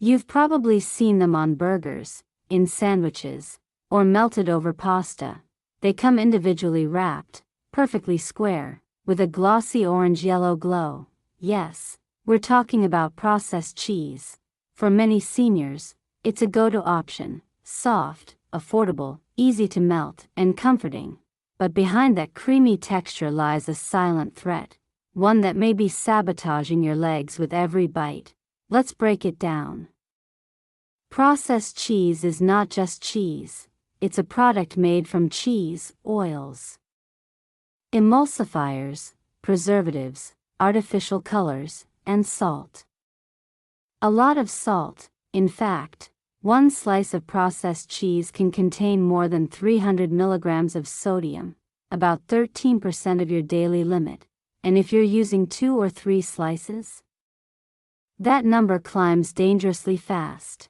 You've probably seen them on burgers, in sandwiches, or melted over pasta. They come individually wrapped, perfectly square, with a glossy orange-yellow glow. Yes, we're talking about processed cheese. For many seniors, it's a go-to option, soft, affordable, easy to melt, and comforting. But behind that creamy texture lies a silent threat, one that may be sabotaging your legs with every bite. Let's break it down. Processed cheese is not just cheese, it's a product made from cheese, oils, emulsifiers, preservatives, artificial colors, and salt. A lot of salt. In fact, one slice of processed cheese can contain more than 300 milligrams of sodium, about 13% of your daily limit, and if you're using 2 or 3 slices, that number climbs dangerously fast.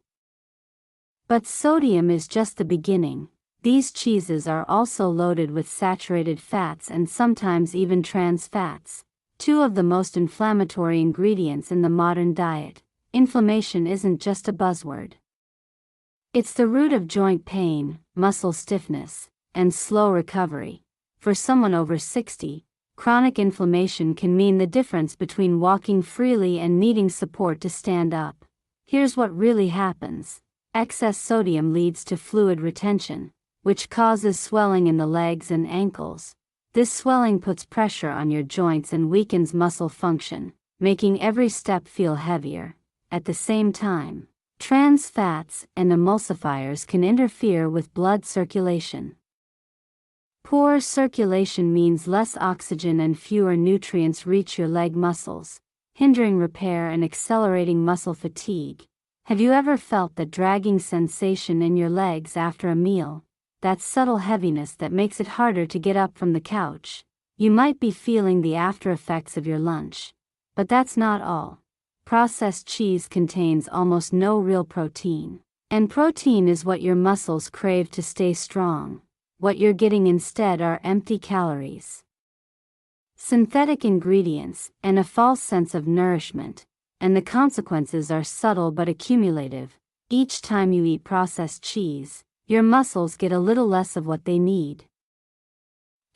But sodium is just the beginning. These cheeses are also loaded with saturated fats and sometimes even trans fats, two of the most inflammatory ingredients in the modern diet. Inflammation isn't just a buzzword. It's the root of joint pain, muscle stiffness, and slow recovery. For someone over 60, chronic inflammation can mean the difference between walking freely and needing support to stand up. Here's what really happens. Excess sodium leads to fluid retention, which causes swelling in the legs and ankles. This swelling puts pressure on your joints and weakens muscle function, making every step feel heavier. At the same time, trans fats and emulsifiers can interfere with blood circulation. Poor circulation means less oxygen and fewer nutrients reach your leg muscles, hindering repair and accelerating muscle fatigue. Have you ever felt that dragging sensation in your legs after a meal? That subtle heaviness that makes it harder to get up from the couch? You might be feeling the after effects of your lunch. But that's not all. Processed cheese contains almost no real protein. And protein is what your muscles crave to stay strong. What you're getting instead are empty calories, synthetic ingredients, and a false sense of nourishment. And the consequences are subtle but accumulative. Each time you eat processed cheese, your muscles get a little less of what they need,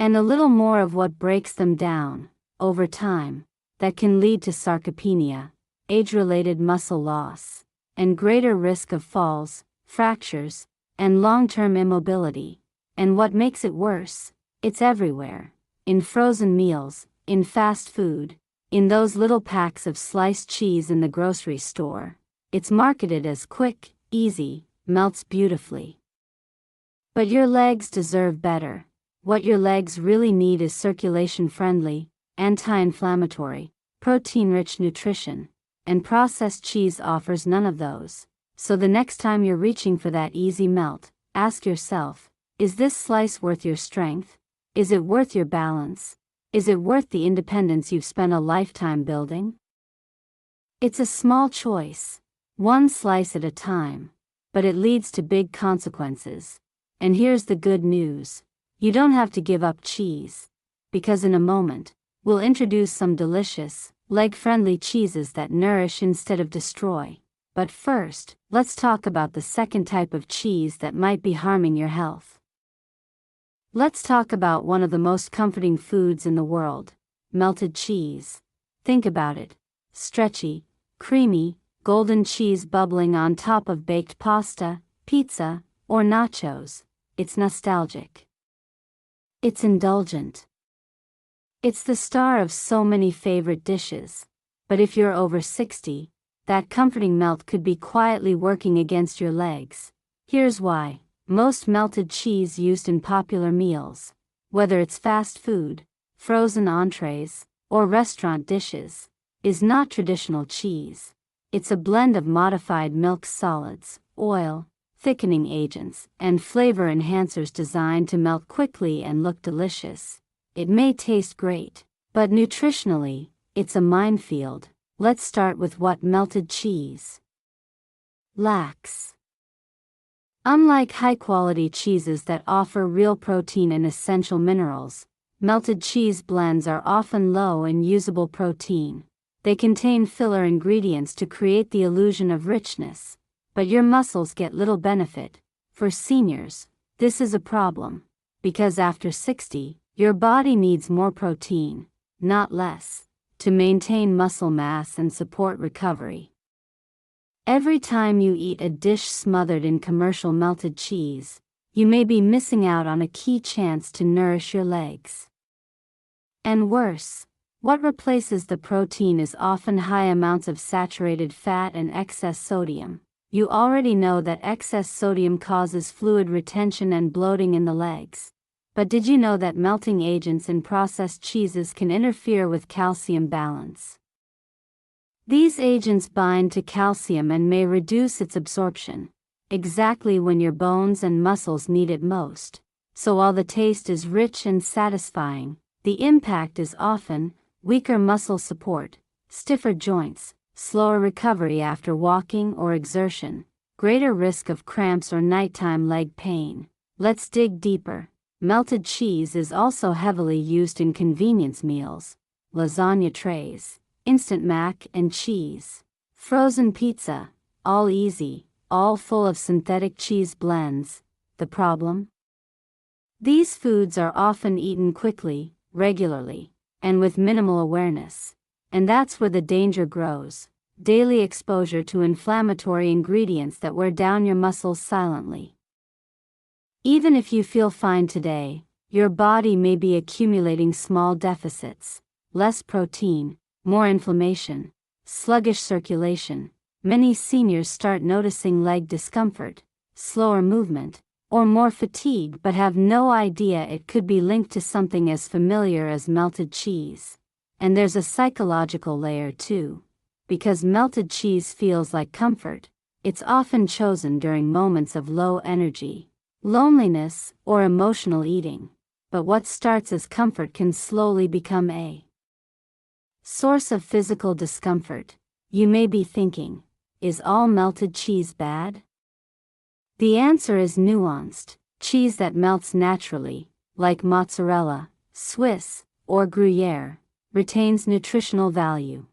and a little more of what breaks them down. Over time, that can lead to sarcopenia, age-related muscle loss, and greater risk of falls, fractures, and long-term immobility. And what makes it worse, it's everywhere. In frozen meals, in fast food, in those little packs of sliced cheese in the grocery store. It's marketed as quick, easy, melts beautifully. But your legs deserve better. What your legs really need is circulation-friendly, anti-inflammatory, protein-rich nutrition, and processed cheese offers none of those. So the next time you're reaching for that easy melt, ask yourself, is this slice worth your strength? Is it worth your balance? Is it worth the independence you've spent a lifetime building? It's a small choice, one slice at a time, but it leads to big consequences. And here's the good news. You don't have to give up cheese, because in a moment, we'll introduce some delicious, leg-friendly cheeses that nourish instead of destroy. But first, let's talk about the second type of cheese that might be harming your health. Let's talk about one of the most comforting foods in the world, melted cheese. Think about it. Stretchy, creamy, golden cheese bubbling on top of baked pasta, pizza, or nachos. It's nostalgic. It's indulgent. It's the star of so many favorite dishes. But if you're over 60, that comforting melt could be quietly working against your legs. Here's why. Most melted cheese used in popular meals, whether it's fast food, frozen entrees, or restaurant dishes, is not traditional cheese. It's a blend of modified milk solids, oil, thickening agents, and flavor enhancers designed to melt quickly and look delicious. It may taste great, but nutritionally, it's a minefield. Let's start with what melted cheese lacks. Unlike high-quality cheeses that offer real protein and essential minerals, melted cheese blends are often low in usable protein. They contain filler ingredients to create the illusion of richness, but your muscles get little benefit. For seniors, this is a problem, because after 60, your body needs more protein, not less, to maintain muscle mass and support recovery. Every time you eat a dish smothered in commercial melted cheese, you may be missing out on a key chance to nourish your legs. And worse, what replaces the protein is often high amounts of saturated fat and excess sodium. You already know that excess sodium causes fluid retention and bloating in the legs. But did you know that melting agents in processed cheeses can interfere with calcium balance? These agents bind to calcium and may reduce its absorption, exactly when your bones and muscles need it most. So while the taste is rich and satisfying, the impact is often weaker muscle support, stiffer joints, slower recovery after walking or exertion, greater risk of cramps or nighttime leg pain. Let's dig deeper. Melted cheese is also heavily used in convenience meals, lasagna trays, instant mac and cheese, frozen pizza, all easy, all full of synthetic cheese blends. The problem? These foods are often eaten quickly, regularly, and with minimal awareness. And that's where the danger grows. Daily exposure to inflammatory ingredients that wear down your muscles silently. Even if you feel fine today, your body may be accumulating small deficits, less protein, more inflammation, sluggish circulation. Many seniors start noticing leg discomfort, slower movement, or more fatigue but have no idea it could be linked to something as familiar as melted cheese. And there's a psychological layer too. Because melted cheese feels like comfort, it's often chosen during moments of low energy, loneliness, or emotional eating. But what starts as comfort can slowly become a source of physical discomfort. You may be thinking, is all melted cheese bad? The answer is nuanced. Cheese that melts naturally, like mozzarella, Swiss, or Gruyere, retains nutritional value.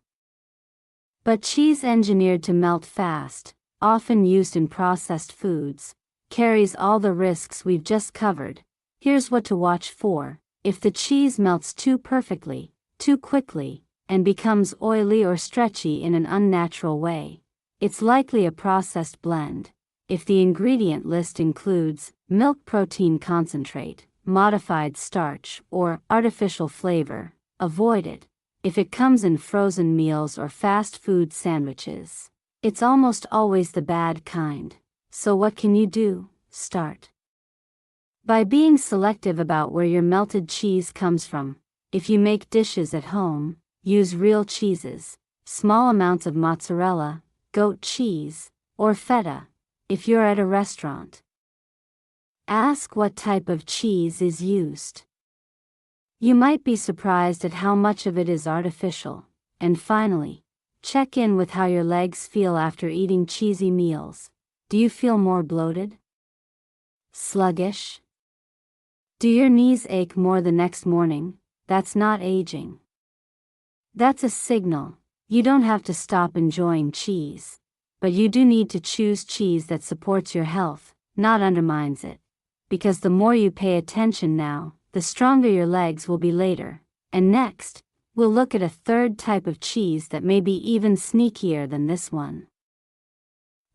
But cheese engineered to melt fast, often used in processed foods, carries all the risks we've just covered. Here's what to watch for. If the cheese melts too perfectly, too quickly, and becomes oily or stretchy in an unnatural way, it's likely a processed blend. If the ingredient list includes milk protein concentrate, modified starch, or artificial flavor, avoid it. If it comes in frozen meals or fast food sandwiches, it's almost always the bad kind. So what can you do? Start by being selective about where your melted cheese comes from. If you make dishes at home, use real cheeses, small amounts of mozzarella, goat cheese, or feta. If you're at a restaurant, ask what type of cheese is used. You might be surprised at how much of it is artificial. And finally, check in with how your legs feel after eating cheesy meals. Do you feel more bloated? Sluggish? Do your knees ache more the next morning? That's not aging. That's a signal. You don't have to stop enjoying cheese. But you do need to choose cheese that supports your health, not undermines it. Because the more you pay attention now, the stronger your legs will be later. And next, we'll look at a third type of cheese that may be even sneakier than this one.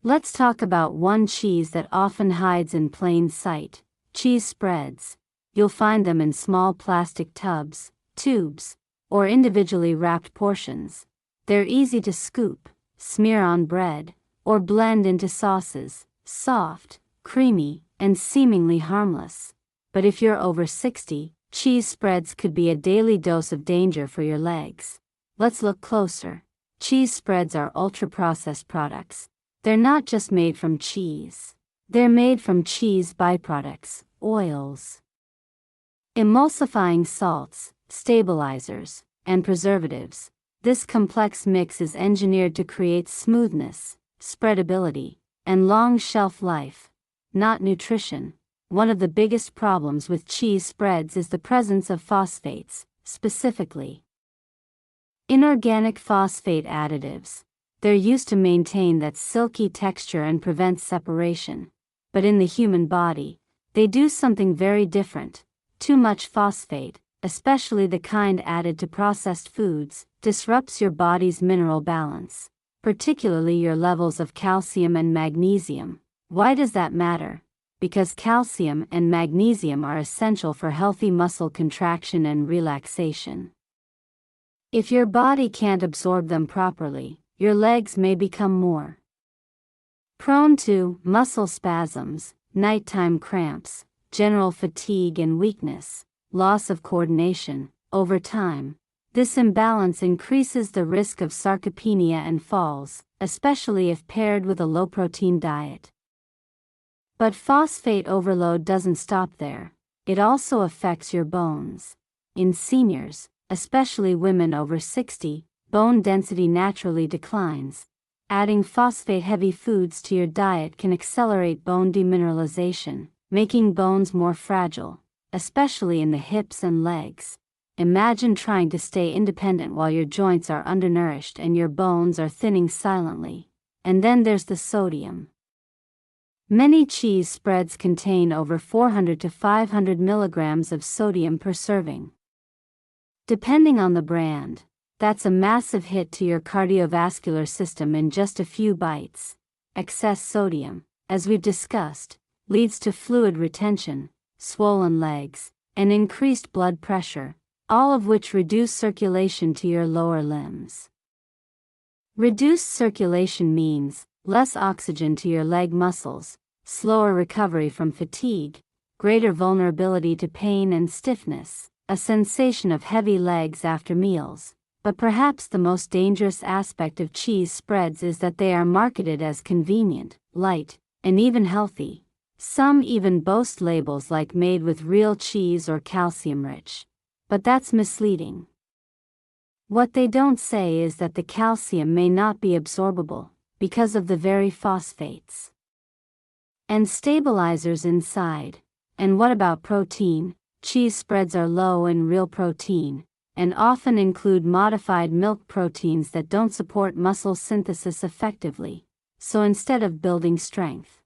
Let's talk about one cheese that often hides in plain sight: cheese spreads. You'll find them in small plastic tubs, tubes, or individually wrapped portions. They're easy to scoop, smear on bread, or blend into sauces, soft, creamy, and seemingly harmless. But if you're over 60, cheese spreads could be a daily dose of danger for your legs. Let's look closer. Cheese spreads are ultra-processed products. They're not just made from cheese. They're made from cheese byproducts, oils, emulsifying salts, stabilizers, and preservatives. This complex mix is engineered to create smoothness, spreadability, and long shelf life, not nutrition. One of the biggest problems with cheese spreads is the presence of phosphates, specifically Inorganic phosphate additives. They're used to maintain that silky texture and prevent separation. But in the human body, they do something very different. Too much phosphate, especially the kind added to processed foods, disrupts your body's mineral balance, particularly your levels of calcium and magnesium. Why does that matter? Because calcium and magnesium are essential for healthy muscle contraction and relaxation. If your body can't absorb them properly, your legs may become more prone to muscle spasms, nighttime cramps, general fatigue and weakness, loss of coordination. Over time, this imbalance increases the risk of sarcopenia and falls, especially if paired with a low-protein diet. But phosphate overload doesn't stop there. It also affects your bones. In seniors, especially women over 60, bone density naturally declines. Adding phosphate-heavy foods to your diet can accelerate bone demineralization, making bones more fragile, especially in the hips and legs. Imagine trying to stay independent while your joints are undernourished and your bones are thinning silently. And then there's the sodium. Many cheese spreads contain over 400 to 500 milligrams of sodium per serving. Depending on the brand, that's a massive hit to your cardiovascular system in just a few bites. Excess sodium, as we've discussed, leads to fluid retention, swollen legs, and increased blood pressure, all of which reduce circulation to your lower limbs. Reduced circulation means less oxygen to your leg muscles, slower recovery from fatigue, greater vulnerability to pain and stiffness, a sensation of heavy legs after meals. But perhaps the most dangerous aspect of cheese spreads is that they are marketed as convenient, light, and even healthy. Some even boast labels like made with real cheese or calcium-rich. But that's misleading. What they don't say is that the calcium may not be absorbable, because of the very phosphates and stabilizers inside. And what about protein? Cheese spreads are low in real protein, and often include modified milk proteins that don't support muscle synthesis effectively, so instead of building strength,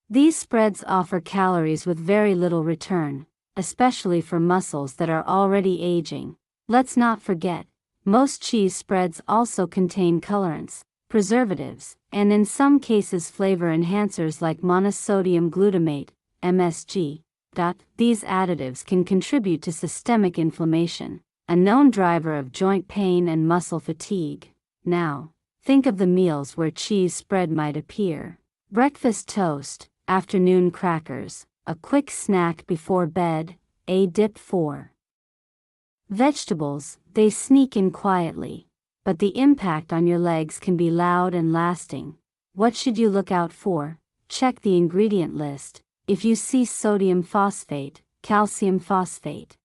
these spreads offer calories with very little return, especially for muscles that are already aging. Let's not forget, most cheese spreads also contain colorants, preservatives, and in some cases flavor enhancers like monosodium glutamate, MSG. These additives can contribute to systemic inflammation, a known driver of joint pain and muscle fatigue. Now, think of the meals where cheese spread might appear. Breakfast toast, afternoon crackers, a quick snack before bed, a dip for vegetables. They sneak in quietly, but the impact on your legs can be loud and lasting. What should you look out for? Check the ingredient list. If you see sodium phosphate, calcium phosphate,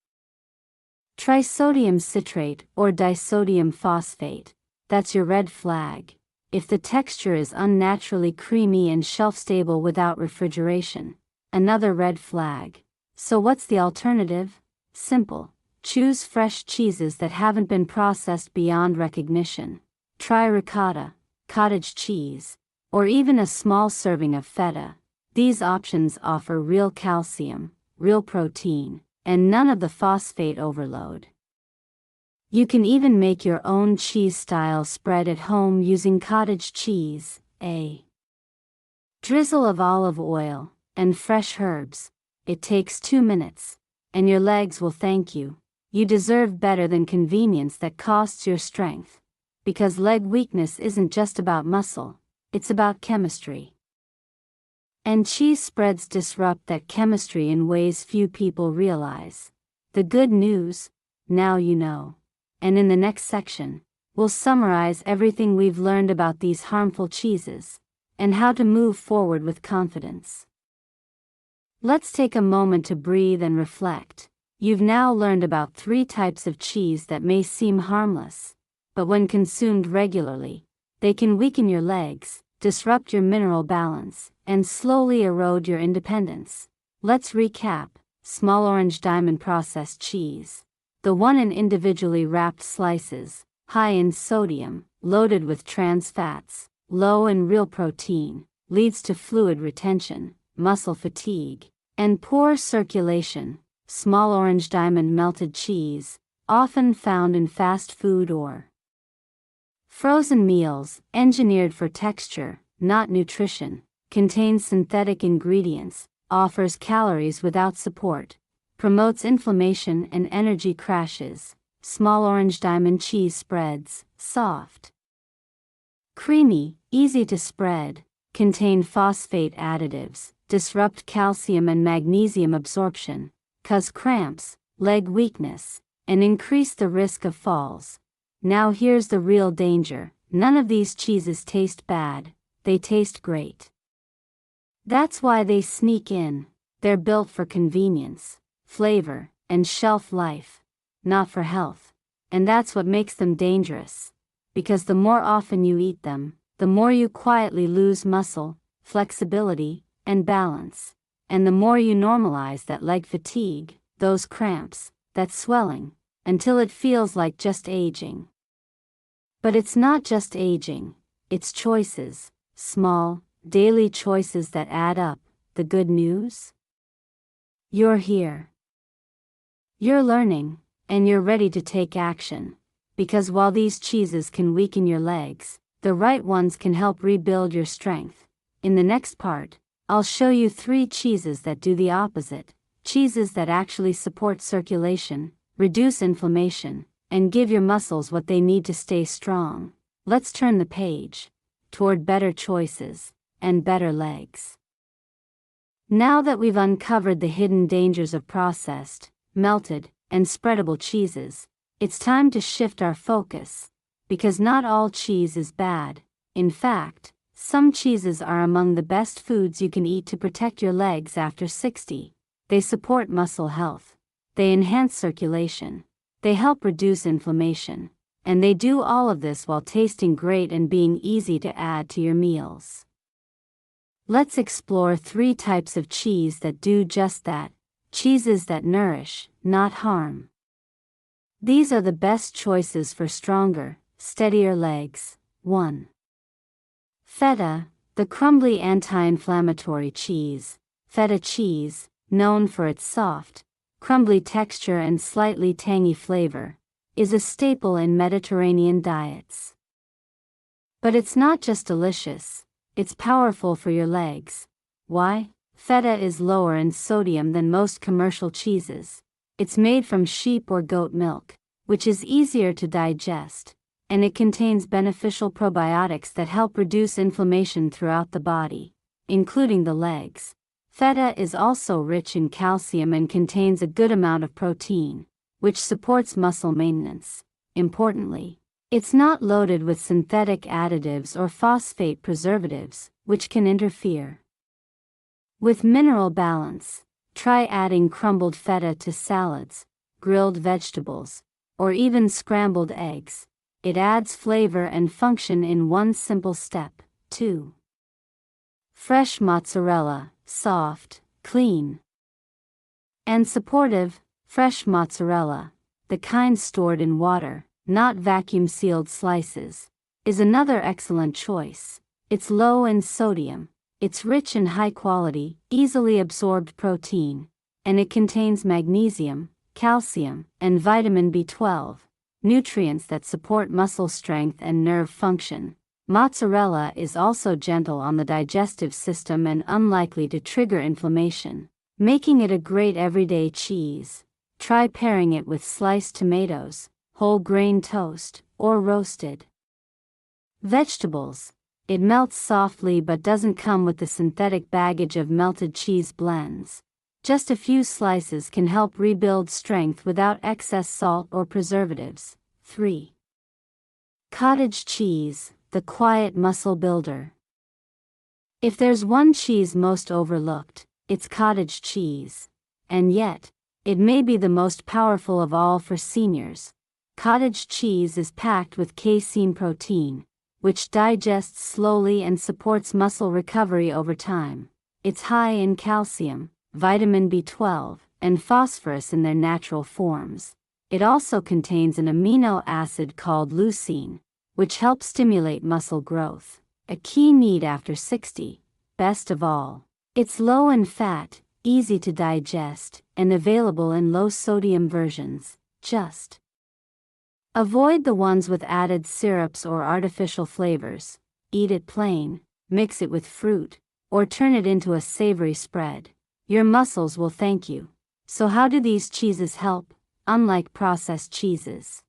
trisodium citrate, or disodium phosphate, that's your red flag. If the texture is unnaturally creamy and shelf-stable without refrigeration, another red flag. So what's the alternative? Simple. Choose fresh cheeses that haven't been processed beyond recognition. Try ricotta, cottage cheese, or even a small serving of feta. These options offer real calcium, real protein, and none of the phosphate overload. You can even make your own cheese-style spread at home using cottage cheese, a drizzle of olive oil, and fresh herbs. It takes 2 minutes, and your legs will thank you. You deserve better than convenience that costs your strength. Because leg weakness isn't just about muscle, it's about chemistry. And cheese spreads disrupt that chemistry in ways few people realize. The good news? Now you know. And in the next section, we'll summarize everything we've learned about these harmful cheeses, and how to move forward with confidence. Let's take a moment to breathe and reflect. You've now learned about 3 types of cheese that may seem harmless, but when consumed regularly, they can weaken your legs, disrupt your mineral balance, and slowly erode your independence. Let's recap. Small orange diamond processed cheese. The one in individually wrapped slices, high in sodium, loaded with trans fats, low in real protein, leads to fluid retention, muscle fatigue, and poor circulation. Small orange diamond melted cheese, often found in fast food or frozen meals, engineered for texture, not nutrition, contains synthetic ingredients, offers calories without support, promotes inflammation and energy crashes. Small orange diamond cheese spreads, soft, creamy, easy to spread, contain phosphate additives, disrupt calcium and magnesium absorption, cause cramps, leg weakness, and increase the risk of falls. Now here's the real danger: none of these cheeses taste bad, they taste great. That's why they sneak in. They're built for convenience, flavor, and shelf life, not for health. And that's what makes them dangerous. Because the more often you eat them, the more you quietly lose muscle, flexibility, and balance. And the more you normalize that leg fatigue, those cramps, that swelling, until it feels like just aging. But it's not just aging, it's choices, small, daily choices that add up. The good news? You're here. You're learning, and you're ready to take action. Because while these cheeses can weaken your legs, the right ones can help rebuild your strength. In the next part, I'll show you 3 cheeses that do the opposite. Cheeses that actually support circulation, reduce inflammation, and give your muscles what they need to stay strong. Let's turn the page toward better choices and better legs. Now that we've uncovered the hidden dangers of processed, melted, and spreadable cheeses, it's time to shift our focus. Because not all cheese is bad. In fact, some cheeses are among the best foods you can eat to protect your legs after 60. They support muscle health. They enhance circulation. They help reduce inflammation. And they do all of this while tasting great and being easy to add to your meals. Let's explore 3 types of cheese that do just that. Cheeses that nourish, not harm. These are the best choices for stronger, steadier legs. 1. Feta, the crumbly anti-inflammatory cheese. Feta cheese, known for its soft, crumbly texture and slightly tangy flavor, is a staple in Mediterranean diets. But it's not just delicious, it's powerful for your legs. Why? Feta is lower in sodium than most commercial cheeses. It's made from sheep or goat milk, which is easier to digest, and it contains beneficial probiotics that help reduce inflammation throughout the body, including the legs. Feta is also rich in calcium and contains a good amount of protein, which supports muscle maintenance. Importantly, it's not loaded with synthetic additives or phosphate preservatives, which can interfere with mineral balance. Try adding crumbled feta to salads, grilled vegetables, or even scrambled eggs. It adds flavor and function in one simple step. 2. Fresh mozzarella, soft, clean, and supportive. Fresh mozzarella, the kind stored in water, not vacuum-sealed slices, is another excellent choice. It's low in sodium, it's rich in high-quality, easily absorbed protein, and it contains magnesium, calcium, and vitamin B12, nutrients that support muscle strength and nerve function. Mozzarella is also gentle on the digestive system and unlikely to trigger inflammation, making it a great everyday cheese. Try pairing it with sliced tomatoes, whole grain toast, or roasted vegetables. It melts softly but doesn't come with the synthetic baggage of melted cheese blends. Just a few slices can help rebuild strength without excess salt or preservatives. 3. Cottage cheese, the quiet muscle builder. If there's one cheese most overlooked, it's cottage cheese. And yet, it may be the most powerful of all for seniors. Cottage cheese is packed with casein protein, which digests slowly and supports muscle recovery over time. It's high in calcium, vitamin B12, and phosphorus in their natural forms. It also contains an amino acid called leucine, which helps stimulate muscle growth, a key need after 60. Best of all, it's low in fat, easy to digest, and available in low-sodium versions. Just avoid the ones with added syrups or artificial flavors. Eat it plain, mix it with fruit, or turn it into a savory spread. Your muscles will thank you. So how do these cheeses help? Unlike processed cheeses,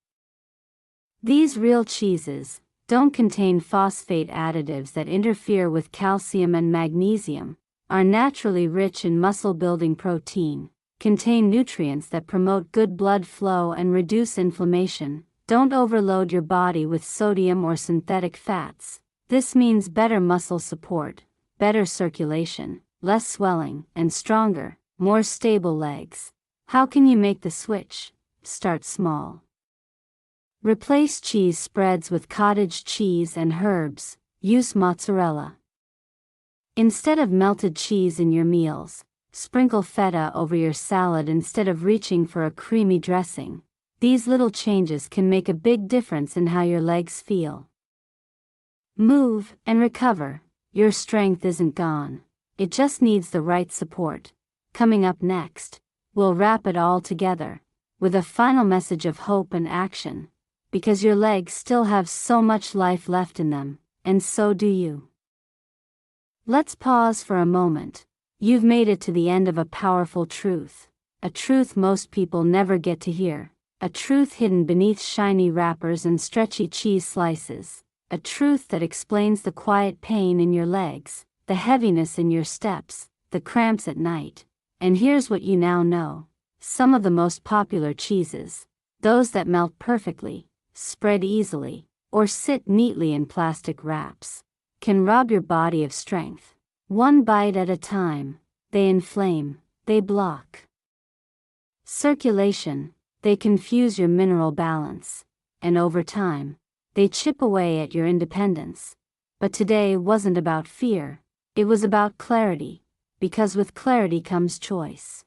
these real cheeses don't contain phosphate additives that interfere with calcium and magnesium, are naturally rich in muscle-building protein, contain nutrients that promote good blood flow and reduce inflammation, don't overload your body with sodium or synthetic fats. This means better muscle support, better circulation, less swelling, and stronger, more stable legs. How can you make the switch? Start small. Replace cheese spreads with cottage cheese and herbs. Use mozzarella instead of melted cheese in your meals. Sprinkle feta over your salad instead of reaching for a creamy dressing. These little changes can make a big difference in how your legs feel. Move and recover. Your strength isn't gone. It just needs the right support. Coming up next, we'll wrap it all together with a final message of hope and action, because your legs still have so much life left in them, and so do you. Let's pause for a moment. You've made it to the end of a powerful truth, a truth most people never get to hear, a truth hidden beneath shiny wrappers and stretchy cheese slices, a truth that explains the quiet pain in your legs, the heaviness in your steps, the cramps at night. And here's what you now know. Some of the most popular cheeses, those that melt perfectly, spread easily, or sit neatly in plastic wraps, can rob your body of strength. One bite at a time, they inflame, they block circulation, they confuse your mineral balance, and over time, they chip away at your independence. But today wasn't about fear, it was about clarity, because with clarity comes choice.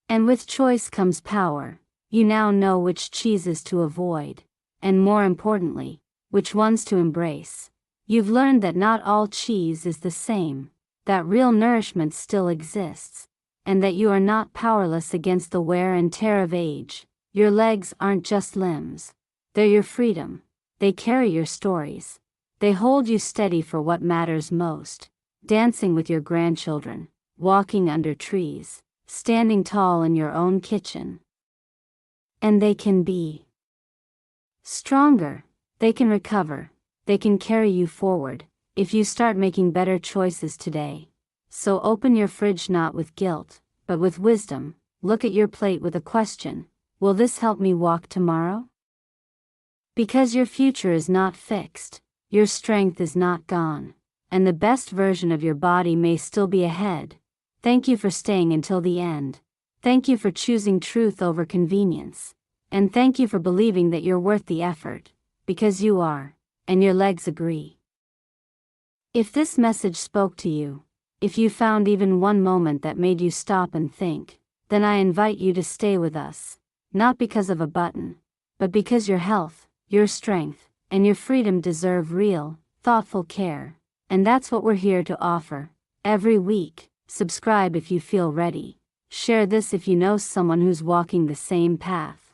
And with choice comes power. You now know which cheeses to avoid, and more importantly, which ones to embrace. You've learned that not all cheese is the same, that real nourishment still exists, and that you are not powerless against the wear and tear of age. Your legs aren't just limbs. They're your freedom. They carry your stories. They hold you steady for what matters most. Dancing with your grandchildren, walking under trees, standing tall in your own kitchen. And they can be stronger, they can recover, they can carry you forward, if you start making better choices today. So open your fridge not with guilt, but with wisdom. Look at your plate with a question: will this help me walk tomorrow? Because your future is not fixed, your strength is not gone, and the best version of your body may still be ahead. Thank you for staying until the end. Thank you for choosing truth over convenience. And thank you for believing that you're worth the effort, because you are, and your legs agree. If this message spoke to you, if you found even one moment that made you stop and think, then I invite you to stay with us, not because of a button, but because your health, your strength, and your freedom deserve real, thoughtful care. And that's what we're here to offer. Every week, subscribe if you feel ready. Share this if you know someone who's walking the same path.